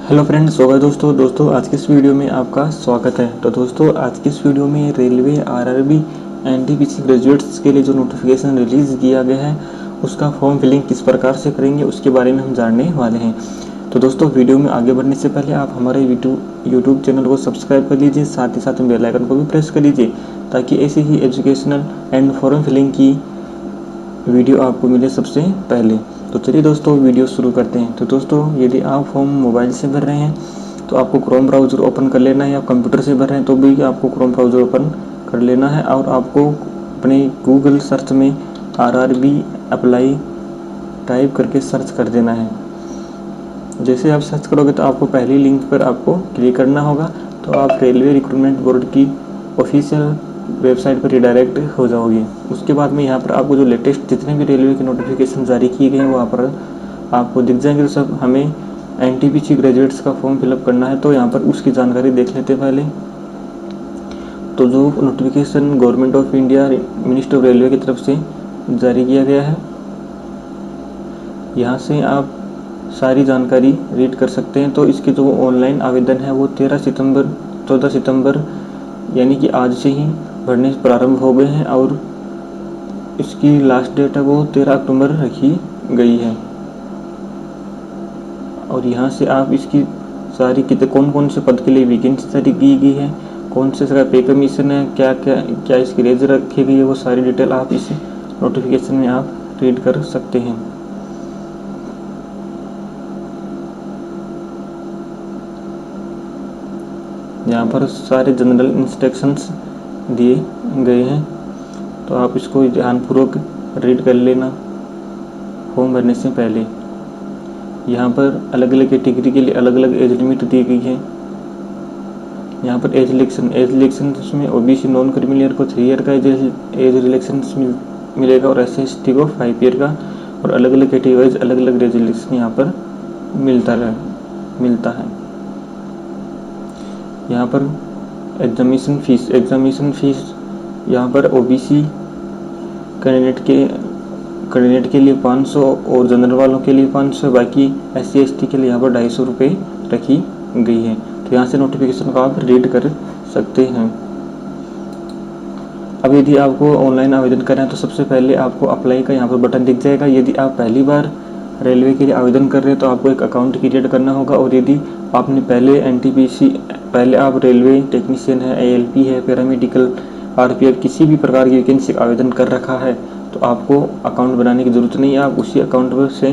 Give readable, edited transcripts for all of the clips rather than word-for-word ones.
Hello friends, सो दोस्तों आज की इस वीडियो में आपका स्वागत है। तो दोस्तों आज की इस वीडियो में रेलवे आरआरबी एनटीपीसी ग्रेजुएट्स के लिए जो नोटिफिकेशन रिलीज़ किया गया है उसका फॉर्म फिलिंग किस प्रकार से करेंगे उसके बारे में हम जानने वाले हैं। तो दोस्तों वीडियो में आगे बढ़ने से पहले आप हमारे यूट्यूब चैनल को सब्सक्राइब कर लीजिए, साथ ही साथ बेल आइकन को भी प्रेस कर लीजिए ताकि ऐसे ही एजुकेशनल एंड फॉर्म फिलिंग की वीडियो आपको मिले सबसे पहले। तो चलिए दोस्तों वीडियो शुरू करते हैं। तो दोस्तों यदि आप फॉर्म मोबाइल से भर रहे हैं तो आपको क्रोम ब्राउज़र ओपन कर लेना है, या कंप्यूटर से भर रहे हैं तो भी आपको क्रोम ब्राउज़र ओपन कर लेना है और आपको अपने गूगल सर्च में आरआरबी अप्लाई टाइप करके सर्च कर देना है। जैसे आप सर्च करोगे तो आपको पहली लिंक पर आपको क्लिक करना होगा, तो आप रेलवे रिक्रूटमेंट बोर्ड की ऑफिशियल वेबसाइट पर रिडायरेक्ट हो जाओगे। उसके बाद में यहाँ पर आपको जो लेटेस्ट जितने भी रेलवे के नोटिफिकेशन जारी किए गए हैं वहाँ पर आपको दिख जाएंगे। तो सब हमें एनटीपीसी ग्रेजुएट्स का फॉर्म फिलअप करना है, तो यहाँ पर उसकी जानकारी देख लेते हैं पहले। तो जो notification government of India ministry of railway की तरफ से जारी किया गया है, यहाँ से आप सारी जानकारी रीड कर सकते हैं। तो इसके जो ऑनलाइन आवेदन है वो 14 सितंबर यानी कि आज से ही भरने प्रारंभ हो गए हैं और इसकी लास्ट डेट है वो 13 अक्टूबर रखी गई है। और यहाँ से आप इसकी सारी कितने कौन से पद के लिए वैकेंसी जारी की गई है, कौन से जगह पे कमीशन है, क्या इसकी रेंज रखी गई है, वो सारी डिटेल आप इस नोटिफिकेशन में आप रीड कर सकते हैं। यहाँ पर सारे जनरल इंस्ट्रक्शंस दिए गए हैं, तो आप इसको ध्यानपूर्वक रीड कर लेना फॉर्म भरने से पहले। यहाँ पर अलग अलग कैटेगरी के लिए अलग अलग एज लिमिट दी गई है। यहाँ पर एज रिलेक्शन में ओबीसी नॉन क्रिमिनल को 3 ईयर का एज रिलेक्शन मिलेगा और SC/ST को 5 ईयर का, और अलग अलग कैटेगरीज अलग अलग रेजुलेक्शन यहाँ पर मिलता है। यहाँ पर एग्जामिनेशन फीस यहाँ पर ओबीसी कैंडिडेट के लिए 500 और जनरल वालों के लिए 500, बाकी SC/ST के लिए यहाँ पर 250 रुपये रखी गई है। तो यहाँ से नोटिफिकेशन को आप रीड कर सकते हैं। अब यदि आपको ऑनलाइन आवेदन करना है तो सबसे पहले आपको अप्लाई का यहाँ पर बटन दिख जाएगा। यदि आप पहली बार रेलवे के लिए आवेदन कर रहे हैं तो आपको एक अकाउंट क्रिएट करना होगा, और यदि आपने पहले आप रेलवे टेक्नीशियन है, ALP है, पैरामेडिकल, RPF किसी भी प्रकार की वैकेंसी आवेदन कर रखा है तो आपको अकाउंट बनाने की ज़रूरत नहीं है। आप उसी अकाउंट से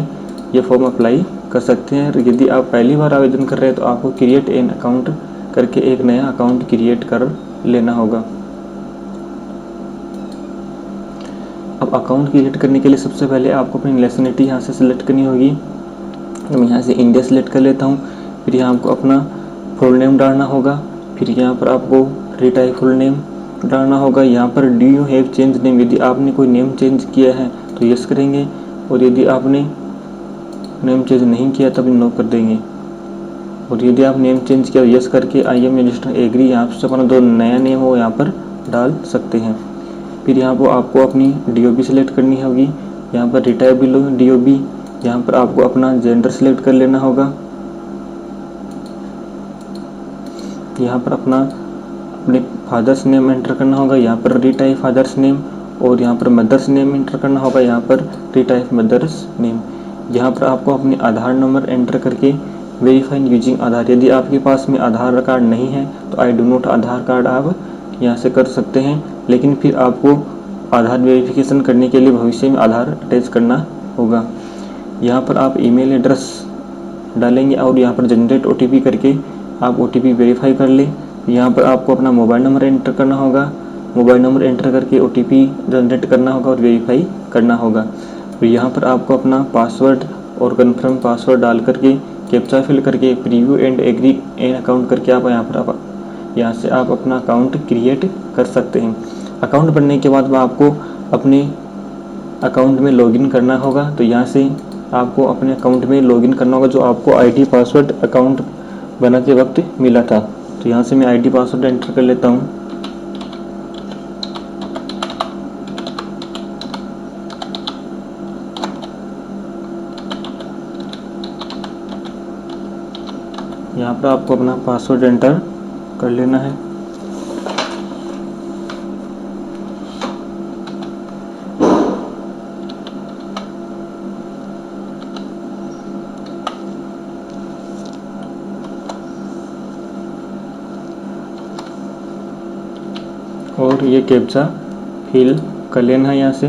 ये फॉर्म अप्लाई कर सकते हैं। यदि आप पहली बार आवेदन कर रहे हैं तो आपको क्रिएट एन अकाउंट करके एक नया अकाउंट क्रिएट कर लेना होगा। अब अकाउंट क्रिएट करने के लिए सबसे पहले आपको अपनी नेशनलिटी यहाँ से सिलेक्ट करनी होगी। मैं यहाँ से इंडिया सेलेक्ट कर लेता हूँ। फिर यहाँ आपको अपना फुल नेम डालना होगा। फिर यहाँ पर आपको रिटाइप फुल नेम डालना होगा। यहाँ पर do you have change name, यदि आपने कोई नेम चेंज किया है तो यस करेंगे, और यदि आपने नेम चेंज नहीं किया तब नो कर देंगे। और यदि आप नेम चेंज किया यस करके आई एम रजिस्टर एग्री यहाँ से अपना जो नया नेम हो यहाँ पर डाल सकते हैं। फिर यहाँ पर आपको अपनी DOB सेलेक्ट करनी होगी। यहाँ पर रिटायर बिलो DOB, यहाँ पर आपको अपना जेंडर सेलेक्ट कर लेना होगा। यहाँ पर अपने फादर्स नेम एंटर करना होगा, यहाँ पर रिटाइप फादर्स नेम, और यहाँ पर मदर्स नेम एंटर करना होगा, यहाँ पर रिटाइप मदर्स नेम। यहाँ पर आपको अपने आधार नंबर एंटर करके वेरीफाई यूजिंग आधार, यदि आपके पास में आधार कार्ड नहीं है तो I do not Aadhaar card आप यहाँ से कर सकते हैं। लेकिन फिर आपको आधार वेरिफिकेशन करने के लिए भविष्य में आधार अटैच करना होगा। यहाँ पर आप ईमेल एड्रेस डालेंगे और यहाँ पर जनरेट OTP करके आप OTP वेरीफाई कर लें। यहाँ पर आपको अपना मोबाइल नंबर एंटर करना होगा। मोबाइल नंबर एंटर करके OTP जनरेट करना होगा और वेरीफाई करना होगा। तो यहाँ पर आपको अपना पासवर्ड और कन्फर्म पासवर्ड डाल करके कैप्चा फिल करके preview and agree an account करके आप यहाँ से आप अपना अकाउंट क्रिएट कर सकते हैं। अकाउंट बनने के बाद आपको अपने अकाउंट में लॉगिन करना होगा। तो यहाँ से आपको अपने अकाउंट में लॉगिन करना होगा, जो आपको ID पासवर्ड अकाउंट बनाते वक्त मिला था। तो यहाँ से मैं ID पासवर्ड एंटर कर लेता हूँ। यहाँ पर आपको अपना पासवर्ड एंटर कर लेना है। और ये कैप्चा फिल कर लेना है। यहाँ से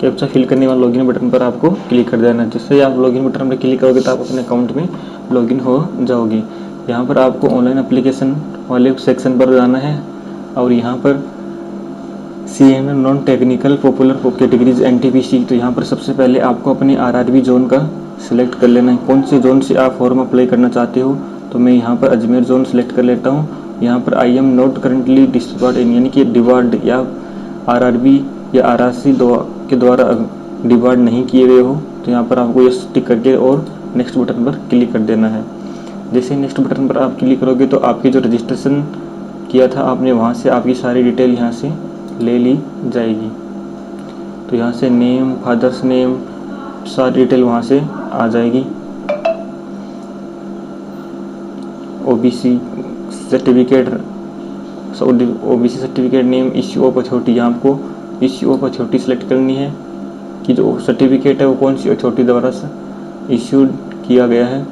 कैप्चा फिल करने वाले लॉगिन बटन पर आपको क्लिक कर देना है। जैसे ही आप लॉगिन बटन पर क्लिक करोगे तो आप अपने अकाउंट में लॉगिन हो जाओगे। यहाँ पर आपको ऑनलाइन एप्लीकेशन वाले सेक्शन पर जाना है और यहाँ पर CN non technical popular categories NTPC, तो यहाँ पर सबसे पहले आपको अपने RRB जोन का सिलेक्ट कर लेना है। कौन से जोन से आप फॉर्म अप्लाई करना चाहते हो, तो मैं यहाँ पर अजमेर जोन सेलेक्ट कर लेता हूँ। यहाँ पर I am not currently distributed यानी कि डिवार्ड या RRB या RRC के द्वारा डिवार्ड नहीं किए गए हो, तो यहाँ पर आपको यस टिक करके और नेक्स्ट बटन पर क्लिक कर देना है। जैसे नेक्स्ट बटन पर आप क्लिक करोगे तो आपकी जो रजिस्ट्रेशन किया था आपने, वहाँ से आपकी सारी डिटेल यहाँ से ले ली जाएगी। तो यहाँ से नेम, फादर्स नेम, सारी डिटेल वहाँ से आ जाएगी। OBC certificate, OBC certificate name, issue of authority, यहाँ आपको इश्यू ऑफ अथॉरिटी सेलेक्ट करनी है कि जो सर्टिफिकेट है वो कौन सी अथॉरिटी द्वारा इश्यूड किया गया है।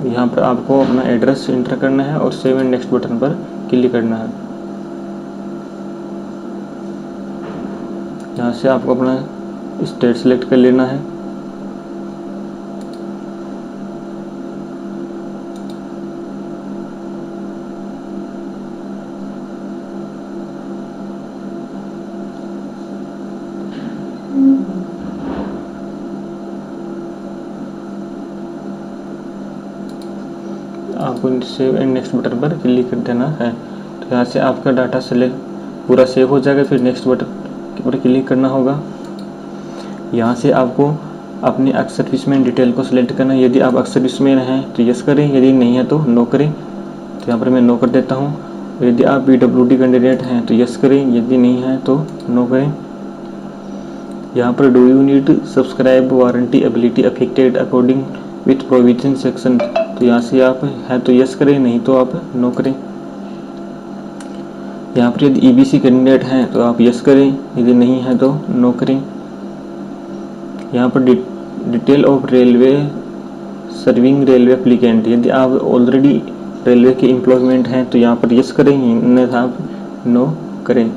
यहाँ पर आपको अपना एड्रेस एंटर करना है और सेव एंड नेक्स्ट बटन पर क्लिक करना है। यहाँ से आपको अपना स्टेट सेलेक्ट कर लेना है। आपको सेव एंड नेक्स्ट बटन पर क्लिक कर देना है। तो यहाँ से आपका डाटा सेलेक्ट पूरा सेव हो जाएगा। फिर नेक्स्ट बटन पर क्लिक करना होगा। यहाँ से आपको अपने एक्स सर्विसमैन डिटेल को सिलेक्ट करना है। यदि आप एक्स सर्विसमैन हैं तो यस करें, यदि नहीं है तो नो करें। तो यहाँ पर मैं नो कर देता हूँ। यदि आप PWD कैंडिडेट हैं तो यस करें, यदि नहीं है तो नो करें। यहाँ पर do you need subscribe warranty ability affected according with provision section, तो यहाँ से आप हैं तो यस करें, नहीं तो आप नो करें। यहाँ पर यदि EBC कैंडिडेट हैं तो आप यस करें, यदि नहीं है तो नो करें। यहाँ पर detail of railway serving railway applicant, यदि आप ऑलरेडी रेलवे के एम्प्लॉयमेंट हैं तो यहाँ पर यस करें, अन्यथा आप नो करें।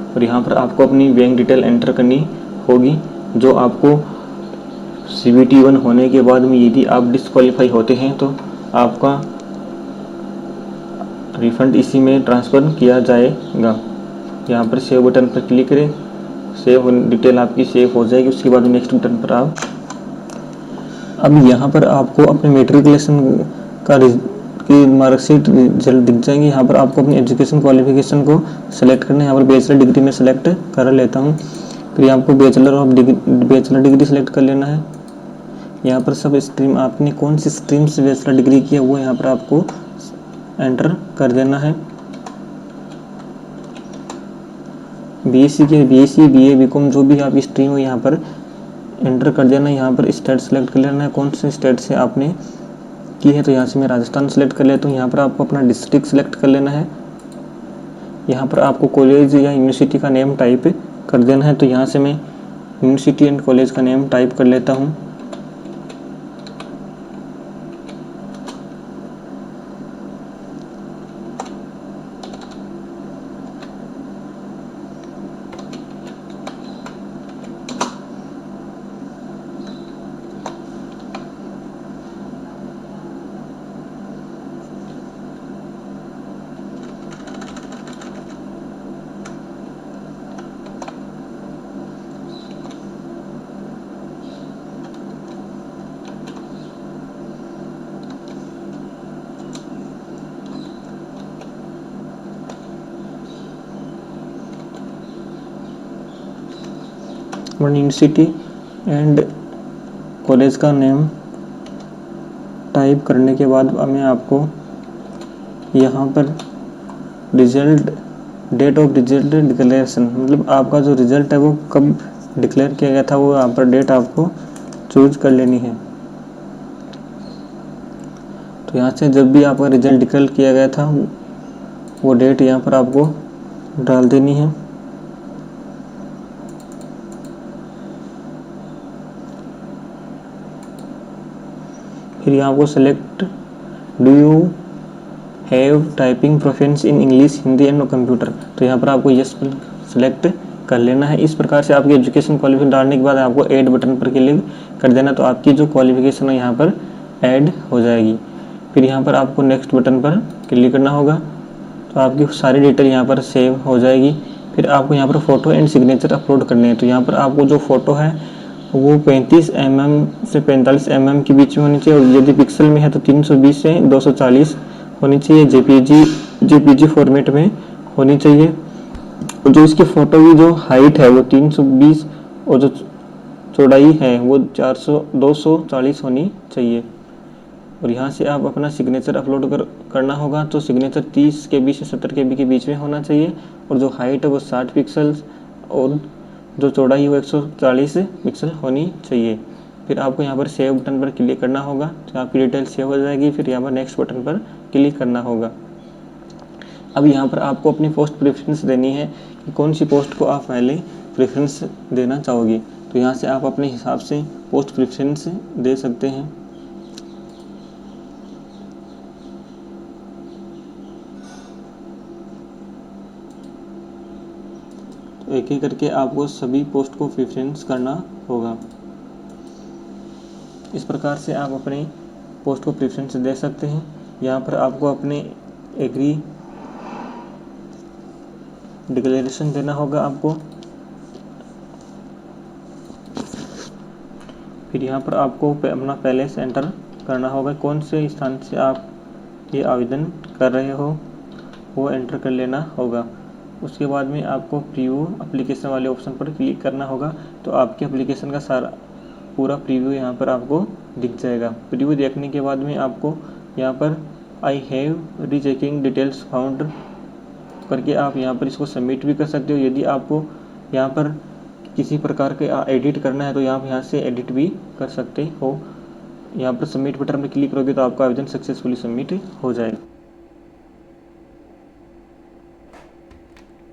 और यहाँ पर आपको अपनी बैंक डिटेल एंटर करनी होगी, जो आपको CBT 1 होने के बाद में यदि आप डिस्क्वालीफाई होते हैं तो आपका रिफंड इसी में ट्रांसफ़र किया जाएगा। यहाँ पर सेव बटन पर क्लिक करें, सेव डिटेल आपकी सेव हो जाएगी। उसके बाद नेक्स्ट बटन पर आप अब यहाँ पर आपको अपने मेट्रिकुलेशन का की मार्कशीट रिजल्ट दिख जाएंगे। यहाँ पर आपको अपनी एजुकेशन क्वालिफिकेशन को सेलेक्ट करना है। यहाँ पर बैचलर डिग्री में सेलेक्ट कर लेता हूँ। फिर आपको बैचलर डिग्री सेलेक्ट कर लेना है। यहाँ पर सब स्ट्रीम आपने कौन सी स्ट्रीम से बैचलर डिग्री किया वो यहाँ पर आपको एंटर कर देना है। BSc के BSc BA BCom जो भी आपकी स्ट्रीम हो यहाँ पर एंटर कर देना है। यहाँ पर स्टेट सेलेक्ट कर लेना है, कौन से स्टेट से आपने की है। तो यहाँ से मैं राजस्थान सेलेक्ट कर लेता हूँ। यहाँ पर आपको अपना डिस्ट्रिक्ट सेलेक्ट कर लेना है। यहाँ पर आपको कॉलेज या यूनिवर्सिटी का नेम टाइप कर देना है। तो यहाँ से मैं यूनिवर्सिटी एंड कॉलेज का नेम टाइप कर लेता हूँ। यूनिवर्सिटी एंड कॉलेज का नेम टाइप करने के बाद मैं आपको यहाँ पर result, date of result declaration, मतलब आपका जो रिज़ल्ट है वो कब डिक्लेयर किया गया था वो यहाँ पर डेट आपको चूज कर लेनी है। तो यहाँ से जब भी आपका रिज़ल्ट डिक्लेयर किया गया था वो डेट यहाँ पर आपको डाल देनी है। फिर यहाँ आपको select do you have typing proficiency in English, Hindi and computer, तो यहाँ पर आपको यस पर सेलेक्ट कर लेना है। इस प्रकार से आपकी एजुकेशन क्वालिफिकेशन डालने के बाद आपको ऐड बटन पर क्लिक कर देना, तो आपकी जो क्वालिफिकेशन है यहाँ पर ऐड हो जाएगी। फिर यहाँ पर आपको नेक्स्ट बटन पर क्लिक करना होगा, तो आपकी सारी डिटेल यहाँ पर सेव हो जाएगी। फिर आपको यहाँ पर फ़ोटो एंड सिग्नेचर अपलोड करने हैं। तो यहाँ पर आपको जो फ़ोटो है वो 35 mm से 45 mm के बीच में होनी चाहिए, और यदि पिक्सल में है तो 320 से 240 होनी चाहिए। जेपीजी फॉर्मेट में होनी चाहिए। और जो इसकी फ़ोटो की जो हाइट है वो 320 और जो चौड़ाई है वो 240 होनी चाहिए। और यहाँ से आप अपना सिग्नेचर अपलोड करना होगा। तो सिग्नेचर 30 KB से 70 KB के बीच में होना चाहिए, और जो हाइट है वो 60 पिक्सल्स और जो चौड़ाई है वो 140 पिक्सल होनी चाहिए। फिर आपको यहाँ पर सेव बटन पर क्लिक करना होगा, तो आपकी डिटेल सेव हो जाएगी। फिर यहाँ पर नेक्स्ट बटन पर क्लिक करना होगा। अब यहाँ पर आपको अपनी पोस्ट प्रेफरेंस देनी है कि कौन सी पोस्ट को आप पहले प्रेफरेंस देना चाहोगे। तो यहाँ से आप अपने हिसाब से पोस्ट प्रेफरेंस दे सकते हैं। तो एक एक करके आपको सभी पोस्ट को प्रेफरेंस करना होगा। इस प्रकार से आप अपने पोस्ट को प्रेफरेंस दे सकते हैं। यहाँ पर आपको अपने एग्री डिक्लेरेशन देना होगा आपको। फिर यहाँ पर आपको अपना पैलेस एंटर करना होगा, कौन से स्थान से आप ये आवेदन कर रहे हो वो एंटर कर लेना होगा। उसके बाद में आपको प्रीव्यू एप्लीकेशन वाले ऑप्शन पर क्लिक करना होगा, तो आपके एप्लीकेशन का सारा पूरा प्रीव्यू यहाँ पर आपको दिख जाएगा। प्रीव्यू देखने के बाद में आपको यहाँ पर I have rechecking details found करके आप यहाँ पर इसको सबमिट भी कर सकते हो। यदि आपको यहाँ पर किसी प्रकार के एडिट करना है तो आप यहाँ से एडिट भी कर सकते हो। यहाँ पर सबमिट बटन पर क्लिक करोगे तो आपका आवेदन सक्सेसफुली सबमिट हो जाएगा।